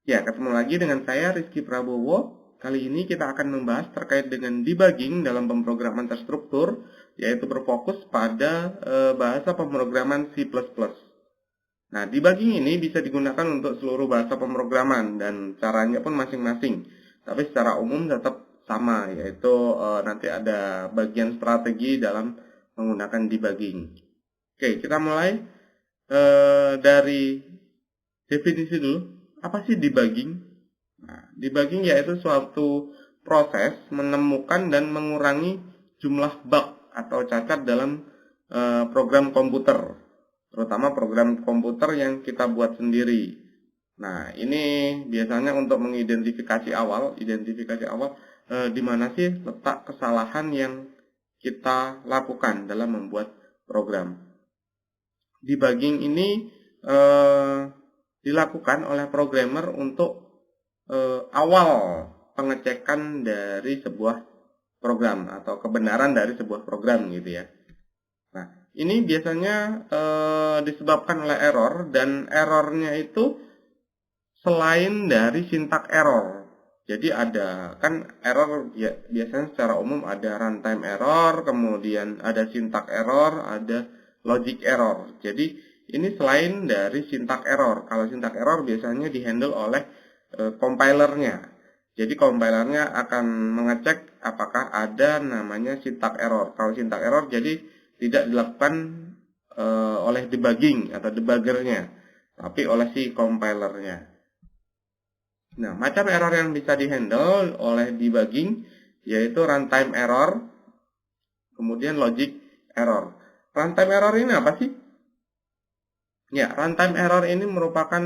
Ya, ketemu lagi dengan saya Rizky Prabowo. Kali ini kita akan membahas terkait dengan debugging dalam pemrograman terstruktur, yaitu berfokus pada bahasa pemrograman C++. Nah, debugging ini bisa digunakan untuk seluruh bahasa pemrograman dan caranya pun masing-masing. Tapi secara umum tetap sama, yaitu nanti ada bagian strategi dalam menggunakan debugging. Oke, kita mulai dari definisi dulu. Apa sih debugging? Nah, debugging yaitu suatu proses menemukan dan mengurangi jumlah bug atau cacat dalam program komputer, terutama program komputer yang kita buat sendiri. Nah, ini biasanya untuk mengidentifikasi awal, di mana sih letak kesalahan yang kita lakukan dalam membuat program. Debugging ini dilakukan oleh programmer untuk awal pengecekan dari sebuah program atau kebenaran dari sebuah program gitu ya. Nah, ini biasanya disebabkan oleh error, dan errornya itu selain dari sintak error. Jadi ada kan error ya, biasanya secara umum ada runtime error, kemudian ada sintak error, ada logic error. Jadi ini selain dari sintak error. Kalau sintak error biasanya dihandle oleh compilernya. Jadi compilernya akan mengecek apakah ada namanya sintak error. Kalau sintak error jadi tidak dilakukan oleh debugging atau debuggernya, tapi oleh si compilernya. Nah, macam error yang bisa dihandle oleh debugging yaitu runtime error, kemudian logic error. Runtime error ini apa sih? Ya, runtime error ini merupakan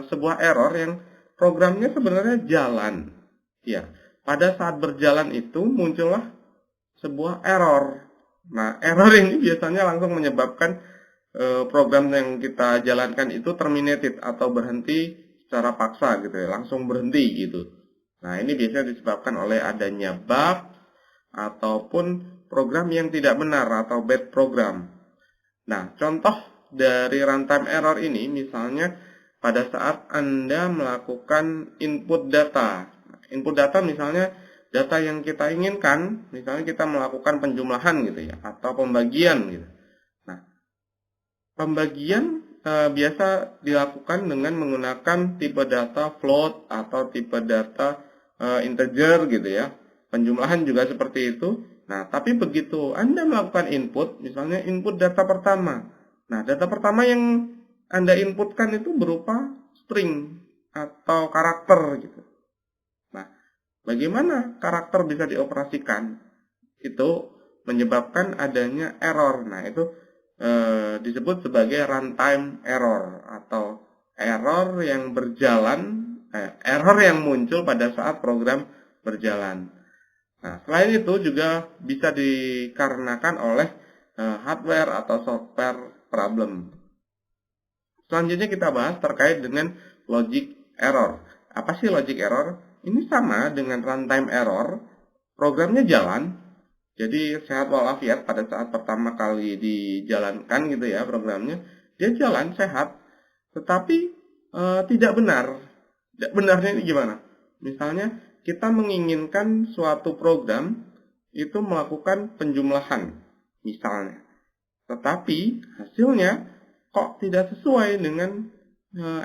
sebuah error yang programnya sebenarnya jalan. Ya, pada saat berjalan itu muncullah sebuah error. Nah, error ini biasanya langsung menyebabkan program yang kita jalankan itu terminated atau berhenti secara paksa gitu ya, langsung berhenti gitu. Nah, ini biasanya disebabkan oleh adanya bug ataupun program yang tidak benar atau bad program. Nah, contoh dari runtime error ini misalnya pada saat Anda melakukan input data. Input data misalnya data yang kita inginkan, misalnya kita melakukan penjumlahan gitu ya, atau pembagian gitu. Nah, pembagian biasa dilakukan dengan menggunakan tipe data float atau tipe data integer gitu ya. Penjumlahan juga seperti itu. Nah, tapi begitu Anda melakukan input, misalnya input data pertama. Nah, data pertama yang Anda inputkan itu berupa string atau karakter gitu. Nah, bagaimana karakter bisa dioperasikan? Itu menyebabkan adanya error. Nah, itu disebut sebagai runtime error atau error yang berjalan, error yang muncul pada saat program berjalan. Nah, selain itu juga bisa dikarenakan oleh hardware atau software problem. Selanjutnya kita bahas terkait dengan logic error. Apa sih logic error? Ini sama dengan runtime error. Programnya jalan, jadi sehat walafiat pada saat pertama kali dijalankan gitu ya programnya, dia jalan sehat, tetapi tidak benar. Benarnya ini gimana? Misalnya kita menginginkan suatu program itu melakukan penjumlahan, misalnya, tetapi hasilnya kok tidak sesuai dengan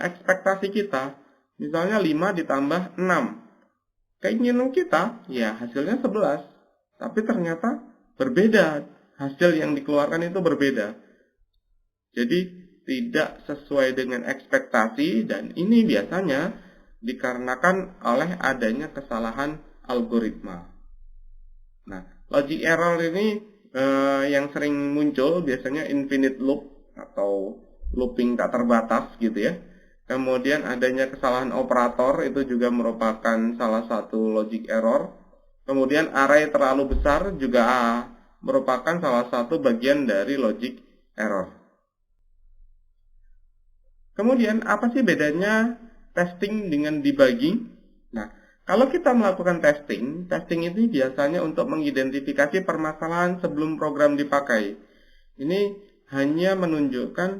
ekspektasi kita. Misalnya 5 ditambah 6. Keinginan kita, ya hasilnya 11. Tapi ternyata berbeda. Hasil yang dikeluarkan itu berbeda. Jadi tidak sesuai dengan ekspektasi, dan ini biasanya dikarenakan oleh adanya kesalahan algoritma. Nah, logic error ini yang sering muncul biasanya infinite loop atau looping tak terbatas gitu ya. Kemudian adanya kesalahan operator, itu juga merupakan salah satu logic error. Kemudian array terlalu besar juga merupakan salah satu bagian dari logic error. Kemudian apa sih bedanya testing dengan debugging? Nah, kalau kita melakukan testing ini biasanya untuk mengidentifikasi permasalahan sebelum program dipakai. Ini hanya menunjukkan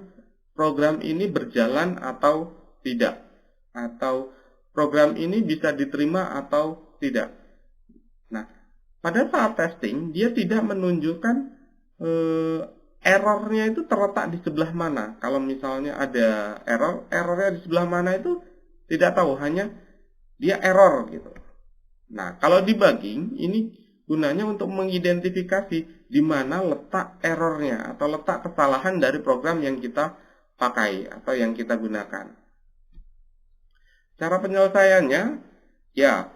program ini berjalan atau tidak, atau program ini bisa diterima atau tidak. Nah, pada saat testing, dia tidak menunjukkan errornya itu terletak di sebelah mana. Kalau misalnya ada errornya di sebelah mana itu tidak tahu, hanya dia error gitu. Nah, kalau debugging ini gunanya untuk mengidentifikasi di mana letak errornya atau letak kesalahan dari program yang kita pakai atau yang kita gunakan. Cara penyelesaiannya, ya,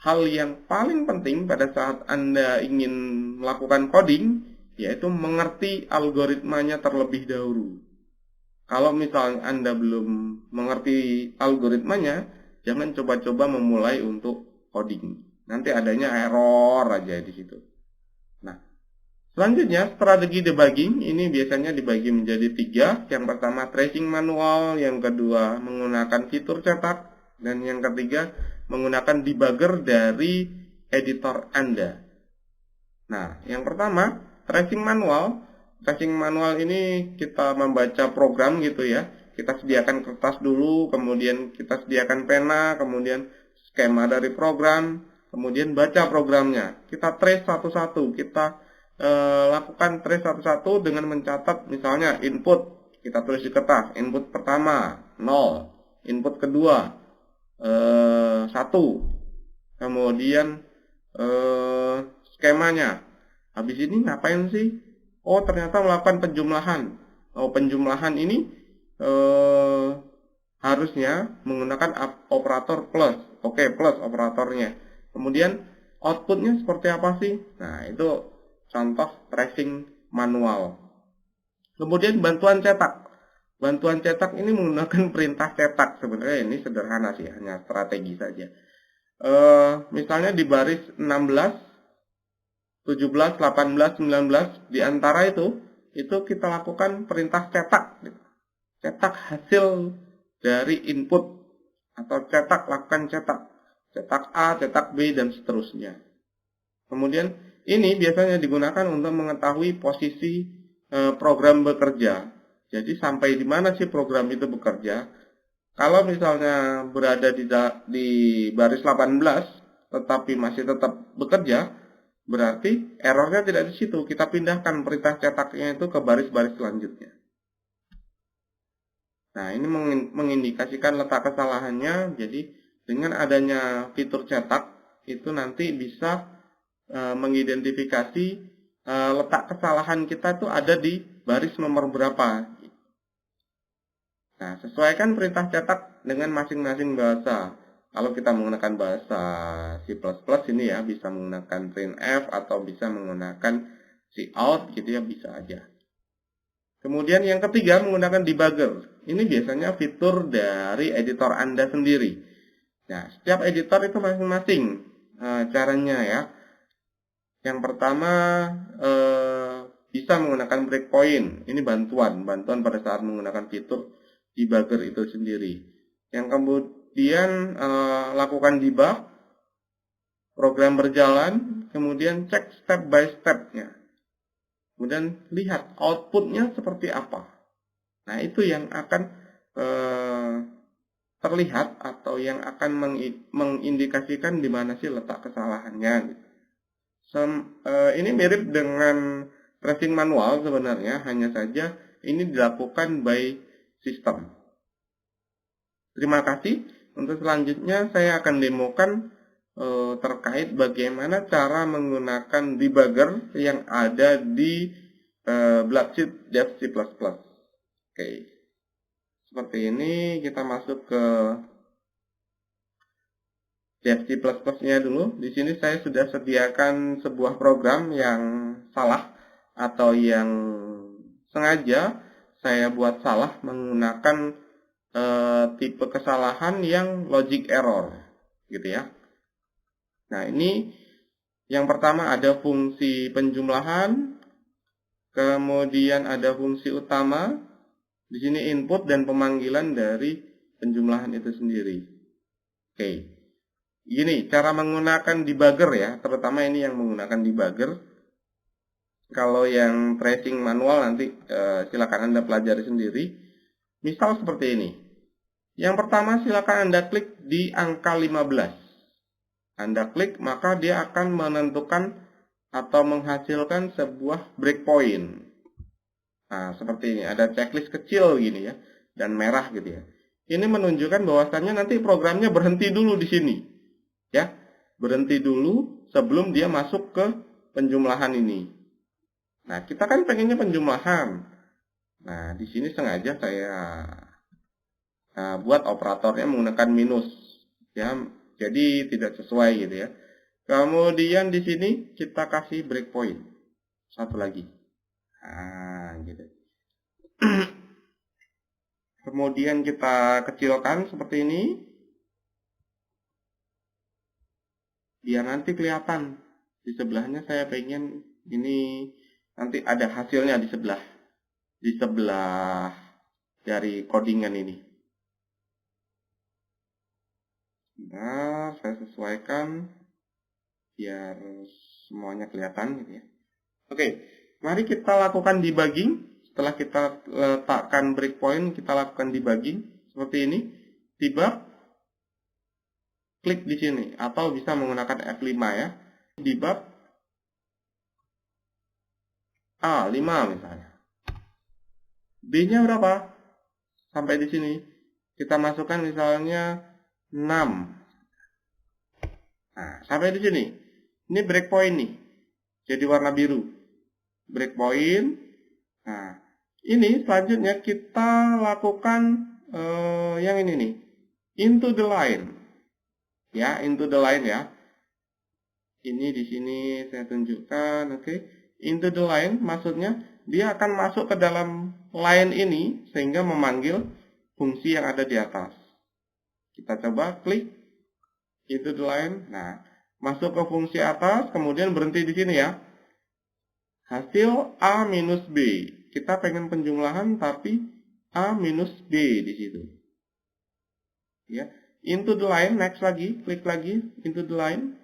hal yang paling penting pada saat Anda ingin melakukan coding, yaitu mengerti algoritmanya terlebih dahulu. Kalau misalnya Anda belum mengerti algoritmanya, jangan coba-coba memulai untuk coding. Nanti adanya error aja di situ. Nah, selanjutnya strategi debugging ini biasanya dibagi menjadi 3. Yang pertama tracing manual, yang kedua menggunakan fitur cetak, dan yang ketiga menggunakan debugger dari editor Anda. Nah, yang pertama tracing manual. Tracing manual ini kita membaca program gitu ya. Kita sediakan kertas dulu, kemudian kita sediakan pena, kemudian skema dari program, kemudian baca programnya. Kita trace satu-satu, kita lakukan trace satu-satu dengan mencatat misalnya input, kita tulis di kertas, input pertama 0, input kedua 1, kemudian skemanya. Habis ini ngapain sih? Oh, ternyata melakukan penjumlahan. Oh, penjumlahan ini harusnya menggunakan operator plus. Oke, plus operatornya. Kemudian outputnya seperti apa sih? Nah, itu contoh tracing manual. Kemudian bantuan cetak. Bantuan cetak ini menggunakan perintah cetak. Sebenarnya ini sederhana sih, hanya strategi saja. Misalnya di baris 16, 17, 18, 19, di antara itu kita lakukan perintah cetak. Cetak hasil dari input, atau lakukan cetak. Cetak A, cetak B, dan seterusnya. Kemudian ini biasanya digunakan untuk mengetahui posisi program bekerja. Jadi sampai di mana sih program itu bekerja. Kalau misalnya berada di baris 18, tetapi masih tetap bekerja, berarti errornya tidak di situ. Kita pindahkan perintah cetaknya itu ke baris-baris selanjutnya. Nah, ini mengindikasikan letak kesalahannya. Jadi dengan adanya fitur cetak, itu nanti bisa mengidentifikasi letak kesalahan kita itu ada di baris nomor berapa. Nah, sesuaikan perintah cetak dengan masing-masing bahasa. Kalau kita menggunakan bahasa C++ ini ya, bisa menggunakan printf atau bisa menggunakan cout gitu ya, bisa aja. Kemudian yang ketiga menggunakan debugger. Ini biasanya fitur dari editor Anda sendiri. Nah, setiap editor itu masing-masing caranya ya. Yang pertama bisa menggunakan breakpoint. Ini bantuan pada saat menggunakan fitur debugger itu sendiri. Yang kemudian lakukan debug, program berjalan, kemudian cek step by step-nya. Kemudian lihat outputnya seperti apa. Nah, itu yang akan terlihat atau yang akan mengindikasikan di mana sih letak kesalahannya. Ini mirip dengan tracing manual sebenarnya, hanya saja ini dilakukan by system. Terima kasih. Untuk selanjutnya saya akan demokan terkait bagaimana cara menggunakan debugger yang ada di Blacksheet Dev C++. Oke. Seperti ini kita masuk ke Dev C++-nya dulu. Di sini saya sudah sediakan sebuah program yang salah atau yang sengaja saya buat salah menggunakan tipe kesalahan yang logic error gitu ya. Nah, ini yang pertama ada fungsi penjumlahan, kemudian ada fungsi utama, di sini input dan pemanggilan dari penjumlahan itu sendiri. Oke. Gini, cara menggunakan debugger ya, terutama ini yang menggunakan debugger. Kalau yang tracing manual nanti silakan Anda pelajari sendiri. Misal seperti ini. Yang pertama, silakan Anda klik di angka 15. Anda klik, maka dia akan menentukan atau menghasilkan sebuah breakpoint. Nah, seperti ini. Ada checklist kecil gini ya, dan merah gitu ya. Ini menunjukkan bahwasannya nanti programnya berhenti dulu di sini. Ya, berhenti dulu sebelum dia masuk ke penjumlahan ini. Nah, kita kan pengennya penjumlahan. Nah, di sini sengaja saya buat operatornya menggunakan minus. Ya, jadi tidak sesuai gitu ya. Kemudian di sini kita kasih breakpoint. Satu lagi. Nah, gitu. Kemudian kita kecilkan seperti ini. Biar nanti kelihatan. Di sebelahnya saya pengen ini nanti ada hasilnya di sebelah. Di sebelah dari codingan ini. Nah, saya sesuaikan biar semuanya kelihatan gitu ya. Oke, mari kita lakukan debugging. Setelah kita letakkan breakpoint, kita lakukan debugging seperti ini. Debug, klik di sini atau bisa menggunakan F5 ya. Debug A5 misalnya. B-nya berapa? Sampai di sini. Kita masukkan misalnya 6. Nah, sampai di sini. Ini breakpoint nih. Jadi warna biru. Breakpoint. Nah, ini selanjutnya kita lakukan yang ini nih. Into the line. Ya, into the line ya. Ini di sini saya tunjukkan, oke. Into the line maksudnya dia akan masuk ke dalam line ini sehingga memanggil fungsi yang ada di atas. Kita coba klik into the line. Nah, masuk ke fungsi atas, kemudian berhenti di sini ya. Hasil A minus B. Kita pengen penjumlahan tapi A minus B di situ. Ya, into the line, next lagi, klik lagi into the line.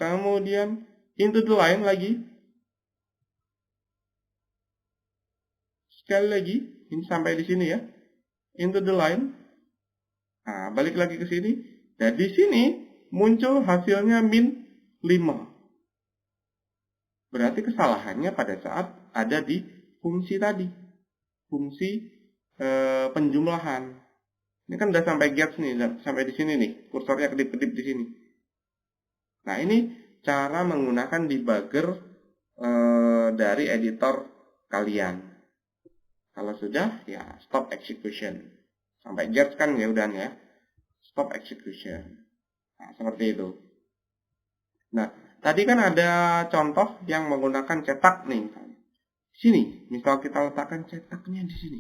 Kemudian into the line lagi. Sekali lagi, ini sampai di sini ya. Into the line. Nah, balik lagi ke sini. Dan di sini muncul hasilnya min 5. Berarti kesalahannya pada saat ada di fungsi tadi. Fungsi penjumlahan. Ini kan udah sampai gets nih, sampai di sini nih. Kursornya kedip-kedip di sini. Nah, ini cara menggunakan debugger dari editor kalian. Kalau sudah, ya stop execution. Sampai gets kan ya udah ya. Stop execution. Nah, seperti itu. Nah, tadi kan ada contoh yang menggunakan cetak nih. Sini, misal kita letakkan cetaknya di sini.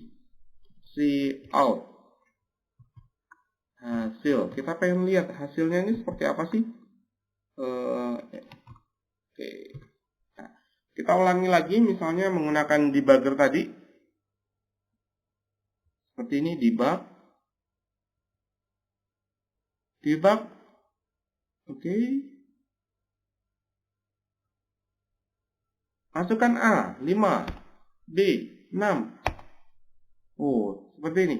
Cout. Hasil. Kita pengen lihat hasilnya ini seperti apa sih? Oke. Nah, kita ulangi lagi misalnya menggunakan debugger tadi. Seperti ini, debug. Debug. Oke. Masukkan A, 5. B, 6. Oh, seperti ini.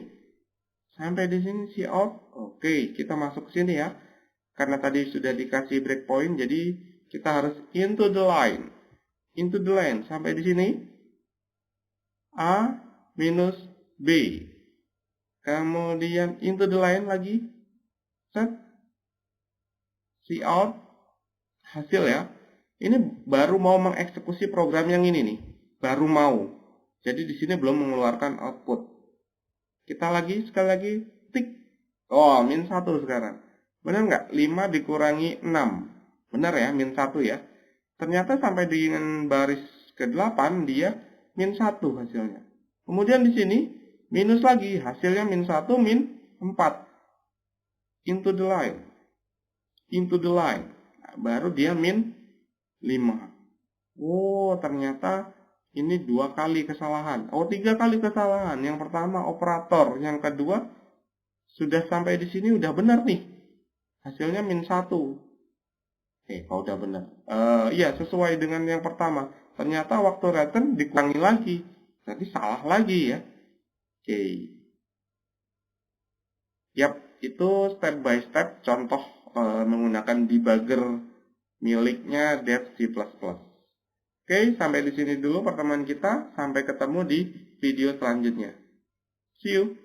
Sampai di sini cout. Oke, kita masuk ke sini ya. Karena tadi sudah dikasih breakpoint, jadi kita harus into the line. Into the line. Sampai di sini. A minus B. Kemudian into the line lagi. Set. Cout. Hasil ya. Ini baru mau mengeksekusi program yang ini nih. Baru mau. Jadi di sini belum mengeluarkan output. Kita lagi, sekali lagi, tik. Oh, min 1 sekarang. Benar nggak? 5 dikurangi 6. Benar ya, min 1 ya. Ternyata sampai dengan baris ke-8, dia min 1 hasilnya. Kemudian di sini, minus lagi. Hasilnya min 1, min 4. Into the line. Into the line. Nah, baru dia min 5. Oh, ternyata ini 2 kali kesalahan. Oh, 3 kali kesalahan. Yang pertama operator, yang kedua sudah sampai di sini udah benar nih. Hasilnya min 1. Kalau udah benar. Iya, sesuai dengan yang pertama. Ternyata waktu return dikurangi lagi. Jadi salah lagi ya. Oke. Yap, itu step by step contoh menggunakan debugger miliknya Dev C++. Oke, sampai di sini dulu pertemuan kita. Sampai ketemu di video selanjutnya. See you!